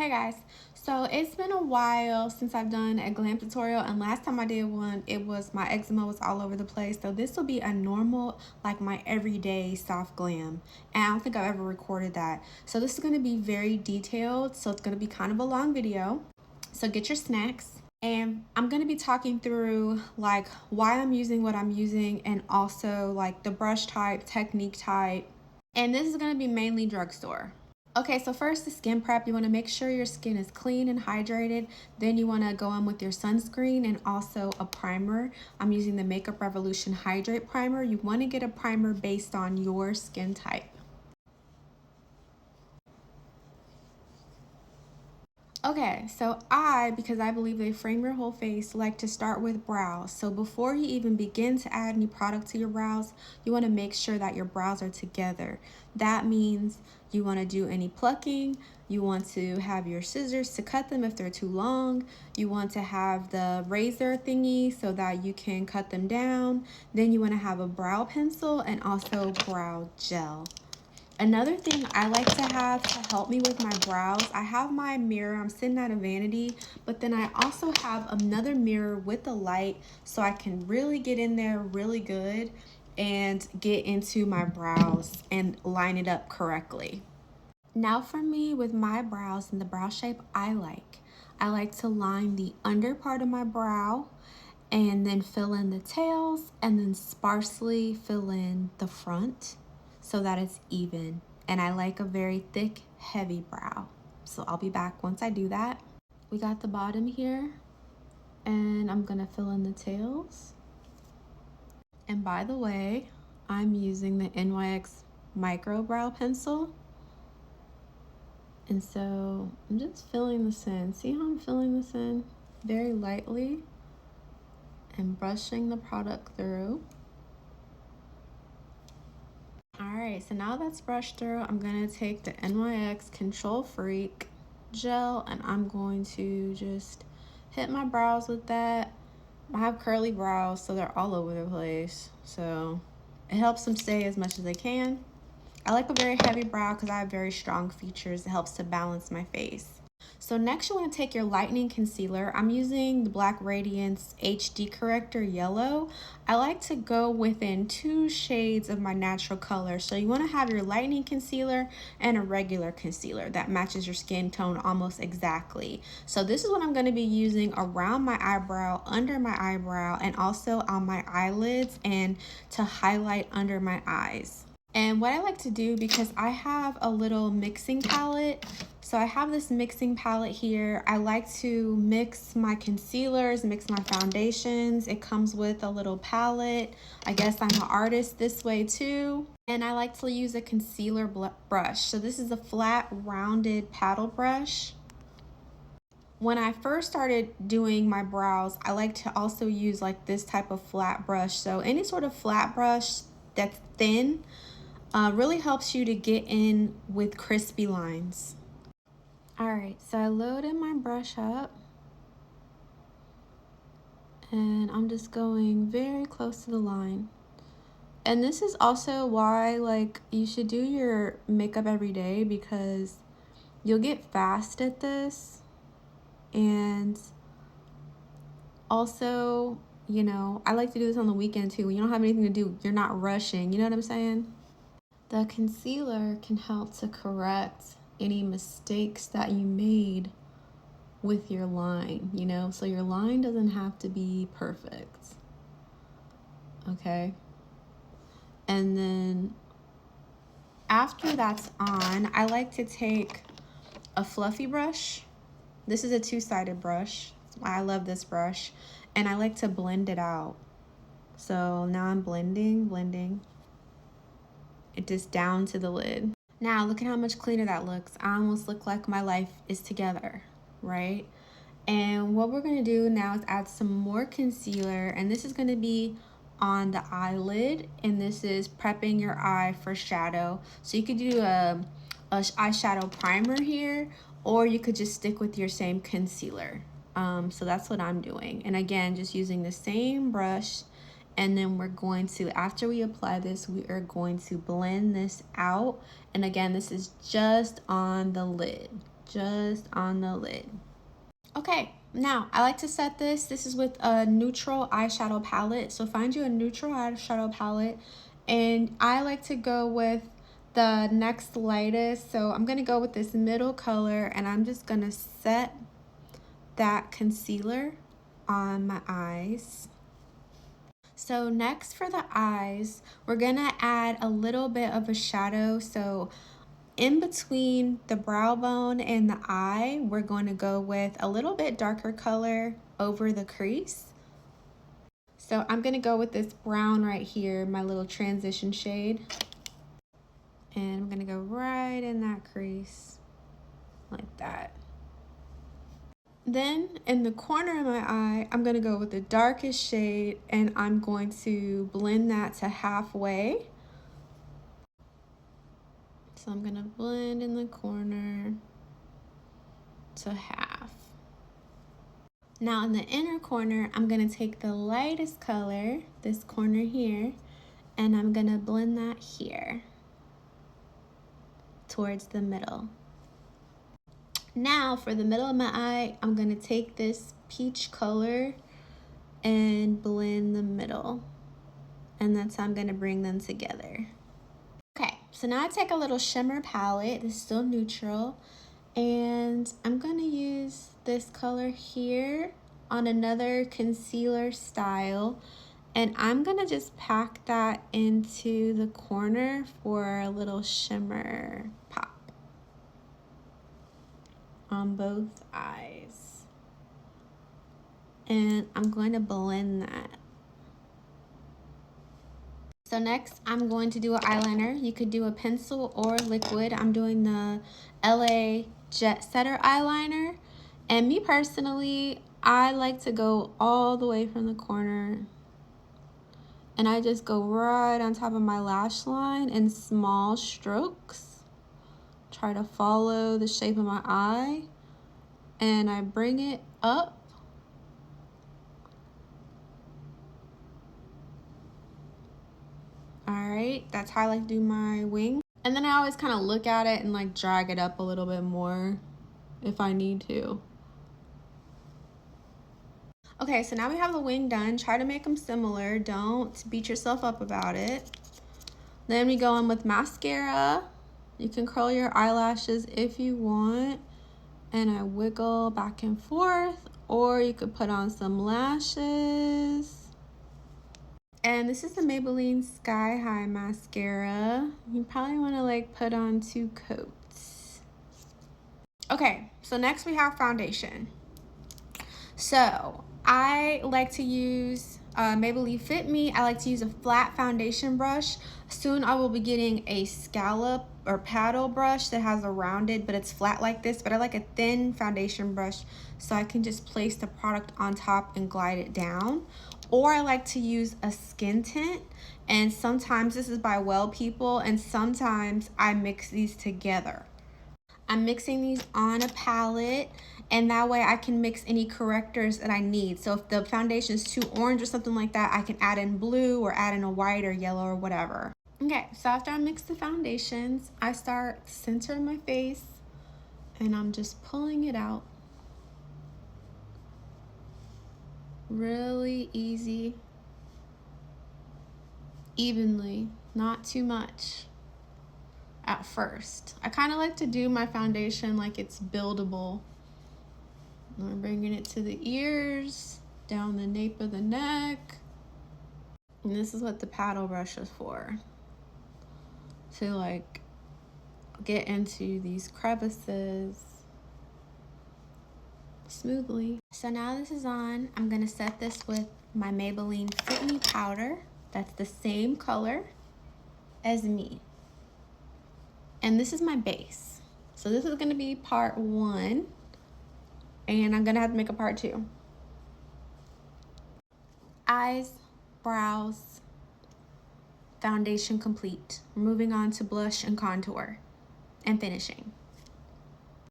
Hey guys, so it's been a while since I've done a glam tutorial, and last time I did one, it was my eczema was all over the place. So this will be a normal, like my everyday soft glam, and I don't think I've ever recorded that. So this is going to be very detailed, so it's going to be kind of a long video. So get your snacks. And I'm going to be talking through like why I'm using what I'm using, and also like the brush type, technique type. And this is going to be mainly drugstore. Okay, so first the skin prep. You want to make sure your skin is clean and hydrated. Then you want to go in with your sunscreen and also a primer. I'm using the Makeup Revolution Hydrate Primer. You want to get a primer based on your skin type. Okay, so because I believe they frame your whole face, like to start with brows. So before you even begin to add any product to your brows, you want to make sure that your brows are together. That means you want to do any plucking, you want to have your scissors to cut them if they're too long, you want to have the razor thingy so that you can cut them down, then you want to have a brow pencil and also brow gel. Another thing I like to have to help me with my brows, I have my mirror. I'm sitting at a vanity, but then I also have another mirror with a light so I can really get in there really good and get into my brows and line it up correctly. Now for me with my brows and the brow shape I like to line the under part of my brow and then fill in the tails and then sparsely fill in the front so that it's even. And I like a very thick, heavy brow. So I'll be back once I do that. We got the bottom here, and I'm gonna fill in the tails. And by the way, I'm using the NYX micro brow pencil. And so I'm just filling this in. See how I'm filling this in? Very lightly and brushing the product through. Alright, so now that's brushed through, I'm going to take the NYX Control Freak gel and I'm going to just hit my brows with that. I have curly brows, so they're all over the place. So it helps them stay as much as they can. I like a very heavy brow because I have very strong features. It helps to balance my face. So next you want to take your lightening concealer. I'm using the Black Radiance HD Corrector Yellow. I like to go within 2 shades of my natural color. So you want to have your lightening concealer and a regular concealer that matches your skin tone almost exactly. So this is what I'm going to be using around my eyebrow, under my eyebrow, and also on my eyelids and to highlight under my eyes. And what I like to do, because I have a little mixing palette, so I have this mixing palette here. I like to mix my concealers, mix my foundations. It comes with a little palette. I guess I'm an artist this way too. And I like to use a concealer brush. So this is a flat, rounded paddle brush. When I first started doing my brows, I like to also use like this type of flat brush. So any sort of flat brush that's thin really helps you to get in with crispy lines. Alright, so I loaded my brush up and I'm just going very close to the line. And this is also why like you should do your makeup every day, because you'll get fast at this, and also, you know, I like to do this on the weekend too. When you don't have anything to do, you're not rushing, you know what I'm saying? The concealer can help to correct any mistakes that you made with your line, you know, so your line doesn't have to be perfect. Okay. And then after that's on, I like to take a fluffy brush. This is a 2-sided brush. I love this brush, and I like to blend it out. So now I'm blending it just down to the lid. Now look at how much cleaner that looks. I almost look like my life is together, right? And what we're gonna do now is add some more concealer, and this is gonna be on the eyelid, and this is prepping your eye for shadow. So you could do a eyeshadow primer here, or you could just stick with your same concealer. So that's what I'm doing. And again, just using the same brush. And then we're going to, after we apply this, we are going to blend this out. And again, this is just on the lid, just on the lid. Okay, now I like to set this. This is with a neutral eyeshadow palette. So find you a neutral eyeshadow palette, and I like to go with the next lightest. So I'm gonna go with this middle color, and I'm just gonna set that concealer on my eyes. So next for the eyes, we're gonna add a little bit of a shadow. So in between the brow bone and the eye, we're going to go with a little bit darker color over the crease. So I'm going to go with this brown right here, my little transition shade. And I'm going to go right in that crease, like that. Then in the corner of my eye, I'm going to go with the darkest shade, and I'm going to blend that to halfway. So I'm gonna blend in the corner to half. Now in the inner corner, I'm gonna take the lightest color, this corner here, and I'm gonna blend that here towards the middle. Now for the middle of my eye, I'm gonna take this peach color and blend the middle. And that's how I'm gonna bring them together. Okay, so now I take a little shimmer palette, this is still neutral, and I'm gonna use this color here on another concealer style, and I'm gonna just pack that into the corner for a little shimmer pop on both eyes. And I'm going to blend that. So next, I'm going to do an eyeliner. You could do a pencil or liquid. I'm doing the LA Jet Setter eyeliner. And me personally, I like to go all the way from the corner. And I just go right on top of my lash line in small strokes. Try to follow the shape of my eye. And I bring it up. Alright, that's how I like to do my wing. And then I always kind of look at it and like drag it up a little bit more if I need to. Okay, so now we have the wing done. Try to make them similar. Don't beat yourself up about it. Then we go in with mascara. You can curl your eyelashes if you want. And I wiggle back and forth. Or you could put on some lashes. And this is the Maybelline Sky High mascara. You probably want to like put on 2 coats. Okay, so next we have foundation. So I like to use Maybelline Fit Me. I like to use a flat foundation brush. Soon I will be getting a scallop or paddle brush that has a rounded, but it's flat like this. But I like a thin foundation brush so I can just place the product on top and glide it down. Or I like to use a skin tint, and sometimes this is by Well People, and sometimes I mix these together. I'm mixing these on a palette, and that way I can mix any correctors that I need. So if the foundation is too orange or something like that, I can add in blue or add in a white or yellow or whatever. Okay, so after I mix the foundations, I start centering my face, and I'm just pulling it out. Really easy, evenly, not too much at first. I kind of like to do my foundation like it's buildable. I'm bringing it to the ears, down the nape of the neck. And this is what the paddle brush is for. To like get into these crevices smoothly. So now this is on, I'm gonna set this with my Maybelline Fit Me powder. That's the same color as me. And this is my base. So this is gonna be part 1, and I'm gonna have to make a part 2. Eyes, brows, foundation complete. We're moving on to blush and contour and finishing.